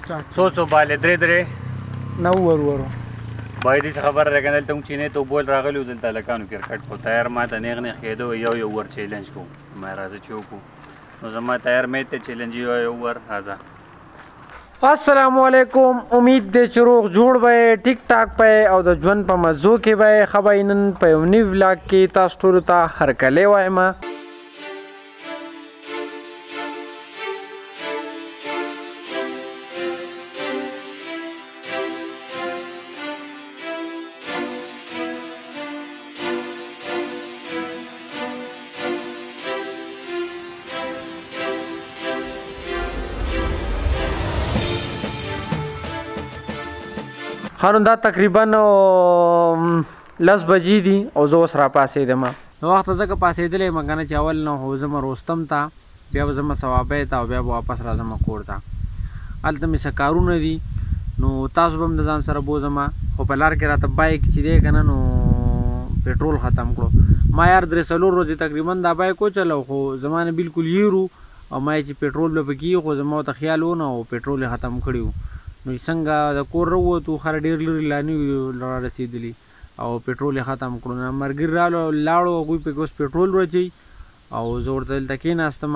څو بالې درې نه ورو باید دې خبره راکنه دلته موږ چینې ته بول راغلي وو دلته هلکانو کرکټ کو تیار ما ته نیغ کېده یو ور چیلنج کوو ما راځه چې وکړو نو زما تیار مې ته چیلنج یو ور راځه السلام علیکم امید دی چې روغ جوړ به ټیک ټاک به او د ژوند په مزو کې به ښه به نن په یو نوي ولاګ کې تاسو ټولو ته هرکلی وایم خانم دا تقریبا 10 بجې دي او زه اوس راپاڅېدم نو وخته ځکه پاڅېدلی یم که نه چې اول نه خو ځم رستم ته بیا به ځم ثوابۍ ته او بیا به واپس راځم کور ته هلته مې څه کارونه دي نو تاسو به هم د ځان سره بوځم خو په لار کې راته بایک چې دی که نه نو پټرول ختم کړو ما یار 3-4 ورځې تقریبا دا بایک وچلو خو زما نه بلکل هیرو او ما چې پټرول به پکې خو زما ورته خیال ونه او پټرول یې ختم کړي وو نو څنګه د کور راووتو خر ډېر لرې لا نه وي رارسېدلي او پټرول یې ختم کړو نو ملګري لاړو هغوی پکې اوس پټرول واچوي او زه ورته دلته کېناستم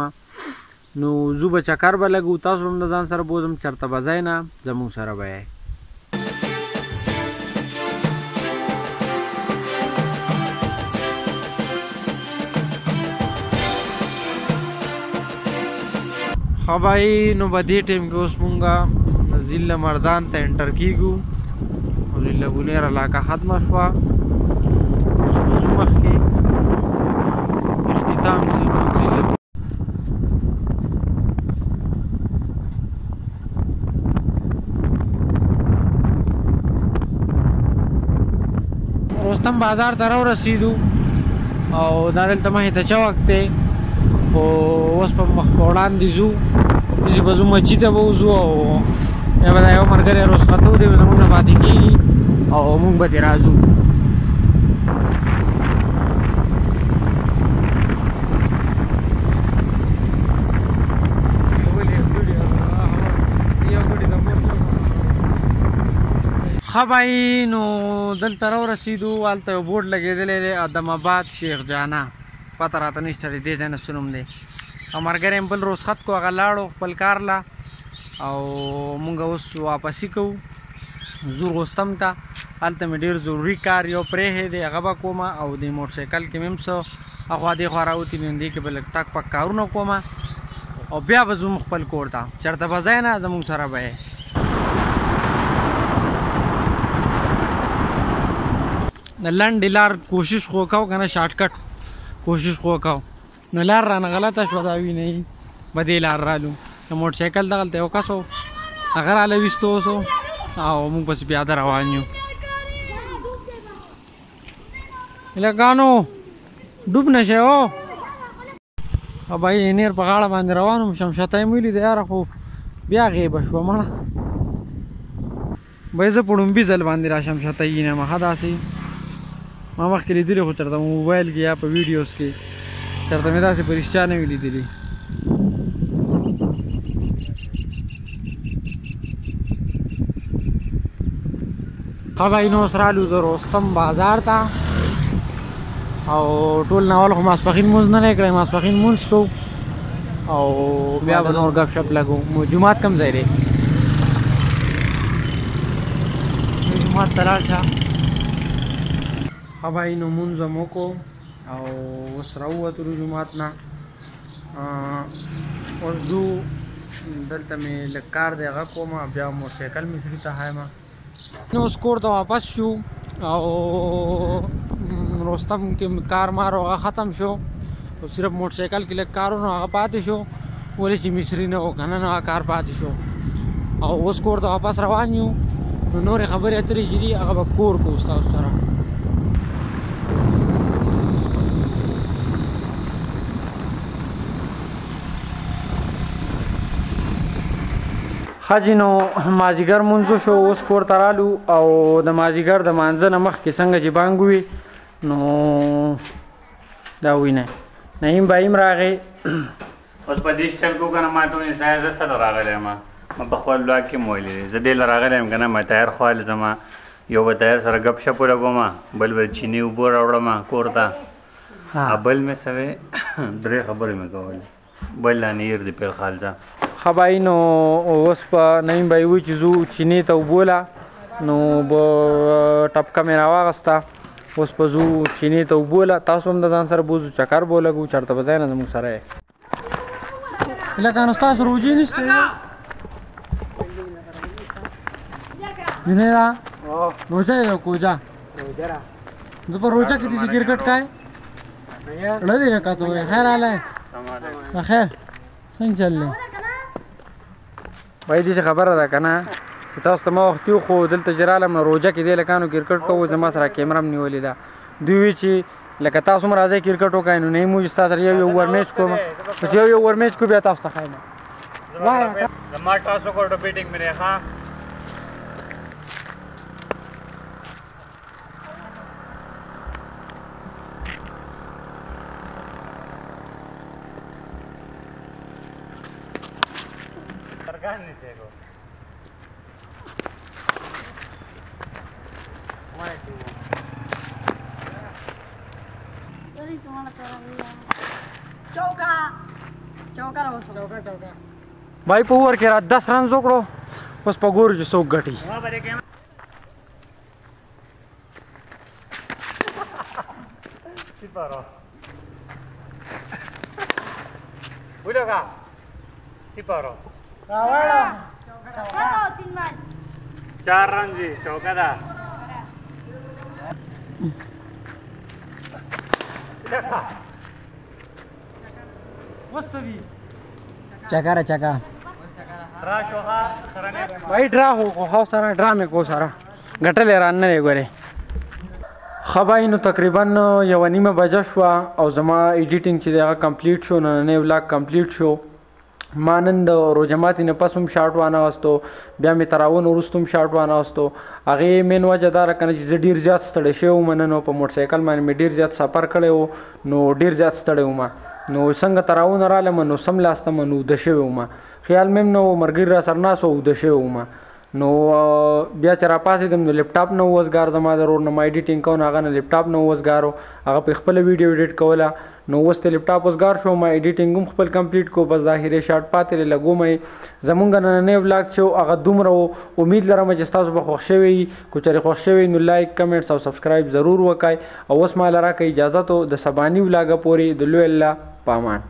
نو ځو به چکر به لګو تاسو به هم د ځان سره بوځم چېرته به ځئ نه زموږ سره به یې ښه بھائی نو به دې ټایم کې اوس مونږ ضلع مردان ته انټر کیږو او ضلع بونیر علاقه ختمه شوه اوس به ځو مخکې اختتام ضلع رستم بازار ته راورسېدو او دا دلته مخې ته چوک دی خو اوس په مخ په وړاندې ځو داسې به ځو مسجد ته به وځو او بیا به دا یو ملګری رخصتو دی زموږ نه پاتې کېږي او موږ به ترې راځو ښه بھائی نو دلته راورسېدو هلته یو بورډ لګېدلی دی ادم آباد شیخ جانا پته راته نشته دی دې ځای نه څه نوم دی او ملګری یې بل رخصت کو هغه لاړو خپل کار له او مونږ اوس واپسي کوو ځو رستم ته هلته مې ډېر ضروري کار یو پرېښی دی هغه به کوم او د موټرسایکل کې مې هم څه اخوا دېخوا راوتي نو دې کې به لږ ټک پک کارونه کوم او بیا به ځو خپل کور ته چېرته به ځئ نه زموږ سره به یې د لنډې لار کوشش خو کوو که نه شارټکټ کوشش خو کوو نو لار رانه غلطه شوه دا وینئ به دې لار رالو د موټرسایکل دغلته یو کس و هغه راله ویسته اوسو او موږ پسې پیاده روان یو هلکانو ډوب نه شئ او بھائی نیر په غاړه باندې روان وم شمشته یې مې ولیده یاره خو بیا غیبه شوه مړه بھائی زه په ړومبي ځل باندې را شمشته ینم ښه داسې ما مخکې لیدلي خو چېرته موبایل کې یا په ویډیوز کې چېرته مې داسې په رښتیا نه وي لیدلي ښه بھائی نو اوس رالو د رستم بازار ته او ټول ناول خو ماسپښین مونځ نه دی کړی ماسپښین مونځ کوو او بیا به نور ګپ شپ لګو جومات کوم ځای دی جومات ته لاړ شه ښه بھائی نو مونځ هم وکړو او اوس راووتلو جومات نه اوس ځو دلته مې لږ کار دی هغه کوم بیا موټرسایکل مصري ته حایم نو اوس کور ته واپس شو او رستم کې کار مارو هغه ختم شو او صرف موټرسایکل کې لږ کارونه هغه پاتې شو ولې چې مصري نه و که نه هغه کار پاتې شو او اوس کور ته واپس روان یو نو نورې خبرې اترې چې دي هغه به کور کوو ستاسو سره ښه جي نو مازدیګر مونځ شو اوس کور ته رالو او د مازدیګر د مانځه نه مخکې څنګه چې بانګ ووي نو دا وینئ نعیم بایم راغی اوس په دې سټایل کو که نه ما ته ونیسه زه سره راغلی یم ما په خپل بلاک کې مو ویلې زه دې له راغلی یم که نه ما تیار خوال زما یو به تیار سره ګپ شپ ولګوم بل به چینی اوبه راوړم کور ته بل مې سوې درې خبرې مې کولې بل لا نیر دی پیل خالصه ښه بھائی نو اوس په نعیم بھائی وایي چې ځو چینې ته وبوله نو ټپکه مې راواغسته اوس په ځو چینې ته وبوله تاسو هم د ځان سره بوځو چکر به ولګو چېرته به ځای نه زموږ سره یې لکه نو ستاسو روجې نشته جنیدا روجا ہے کوجا زه په روجا کې دې کرکټ کای لدی نه کاته خیر حاله خیر څنګه چللی وای دې خبره ده کنه چې تاسو ته ما وخت یو خو دلته جراله ما روجا کې دې لکانو کرکټ کوو زما سره کیمرا هم نیولې ده دوی وی چې لکه تاسو هم راځئ کرکټ وکړئ نو نه موږ تاسو سره یو ور میچ کوم چې یو ور میچ کو بیا تاسو ته خایم زما تاسو کو بیټینګ مې ښه भाई په ور کې را 10 رن وکړو اوس په ګورو چې څوک ګټي चार रन जी चौका था चकारा चका भाई ड्रा हो خو سره ډرا مې کو سره ګټلې ران نه غوړې خبای نو تقریبا یو نیمه بجه شو او زما ایډیټینګ چې دا کمپلیټ شو نو نه ولاګ کمپلیټ شو ما نن د روجماتي نه پسوم شارټ وانه واستو بیا مې تراون ورستوم شارټ وانه واستو هغه مین وجه دار کنه چې ډیر زیات ستړی شو مننو په موټر سایکل باندې مې ډیر زیات سفر کړو نو ډیر زیات ستړی وم نو څنګه تراون رالم نو سم لاستم نو د شو وم خیال مې نو مرګ را سرناسو د شو وم نو بیا چې را پاسې د لپټاپ نو وزګار زما درور نه ما ایډیټینګ کوم هغه نه لپټاپ نو وزګارو هغه په خپل ویډیو ایډیټ کوله نو وسته لپټاپ وزګار شو ما ایډیټینګ هم خپل کمپلیټ کو بس ظاهري شارټ پاتې لګو مې زمونږ نه نه ولاګ شو هغه دومره امید لرم چې تاسو به خوښ شوي کو چې خوښ شوي نو لایک کمنټس او سبسکرایب ضرور وکای او اوس ما لره کې اجازه ته د سبانی ولاګه پوری د لوی الله پامان